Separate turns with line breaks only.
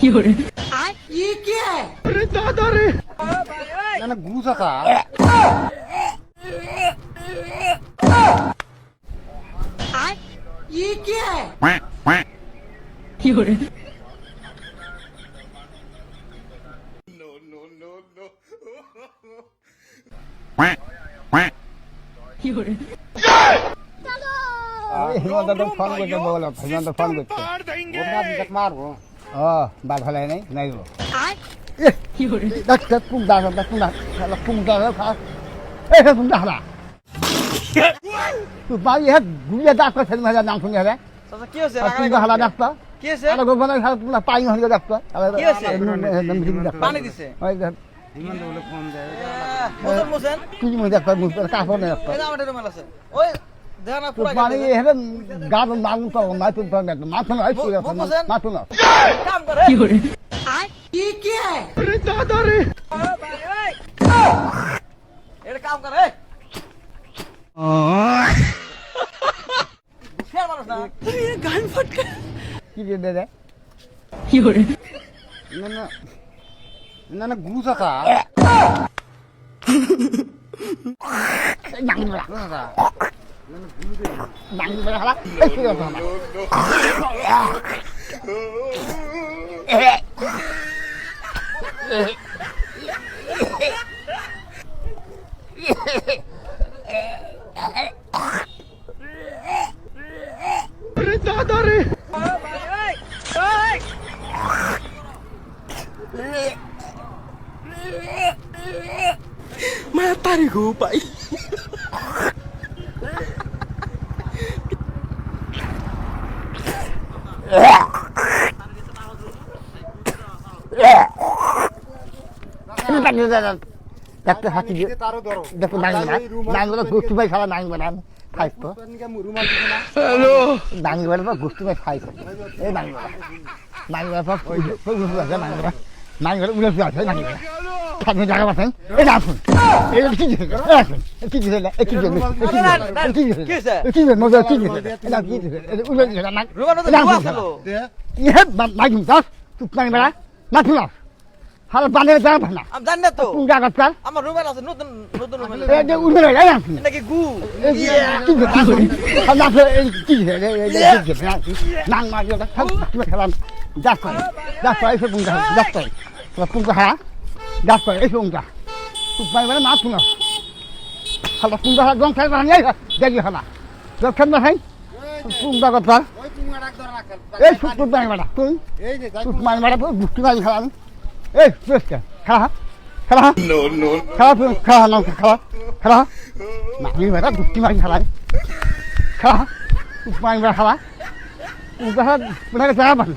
ये क्या है?
अरे दादा रे
ना घुसा था
ये क्या है?
हिमंत फोन करते बोला हिमंत फोन करते
ओना
देख मारो बात भले नहीं नहीं वो देख देख पुंग दा साला पुंग दा खा ए पुंग दा हला तू बाई है गुलिया दास का छन मजा नाम सुने रे
চাচা কি হয়েছে
पुंग दा हला दास
কি হয়েছে
আরে গোবনা খালা পুলা পাই হল দাস
কি হয়েছে? পানি দিছে
ওই দেখ
হিমন্ত বলে ফোন দেয়
মোসেন মোসেন
তুই মে দেখ মুখ কাফর নেই
এই যে আমার রুমাল আছে ওই দেখ না
তো
পুরা
পানি এখানে গাব মাগুন তো না তুই তো মাথা না আইছি মাথা না
কাম করে
ये क्या है?
अरे दादा रे
এটা কাম করে ফের মানুষ না
কি দিয়ে দে না না না না ঘুষা খা নাং বলা ঘুষা নাং বলা হালা এই কি কথা
अरे दादा रे
mata nih gue pak
একটা হাতি দিয়ে দেখো নাঙ্গলা গোষ্ঠী ভাই খাওয়া নাঙ্গ বানান খাইতো
हेलो
নাঙ্গ বানান গোষ্ঠী ভাই খাইতো এই নাঙ্গলা নাঙ্গলা সব নাঙ্গলা নাঙ্গলা উড়ে আছে নাঙ্গলা খাবে জায়গা পাচ্ছেন এই না আসুন এই কি দিছে কি দিছে এই কি দিছে কি দিছে কি দিছে মজা কি দিছে এটা কি দিছে উড়ে দিছে না
রুমাল তো ধোয়া ছিল
ইহে নাগিম দাস তুই নাগিম বাড়া না তুই হাল বানের যা ভানা
আমি জানি না তো
তুই জায়গা কার
আমার রুমাল আছে নতুন নতুন রুমাল
এই যে উড়ে যায় আসুন
এটা কি গু
কি দিছে না কি দিছে কি দিছে নাং মারি ওটা তুই খেলাম যাস এসে পুঙ্গা যাস পুঙ্গা হ্যাঁ যাস এসে পুঙ্গা তুই মানে না শুনো হালা পুঙ্গা গং খাই বানি দেখি হালা গং খাই না খাই পুঙ্গা কথা এই সুত বাই বাড়া তুই তুই মানে বাড়া বুঝতে পারি খেলা এই বেস্টা খেলা খেলা
नो नो
খেলা তুই খেলা না খেলা খেলা না আমি বাড়া বুঝতে পারি খেলা খেলা তুই মানে বাড়া খেলা পুঙ্গা পুঙ্গা যা বানি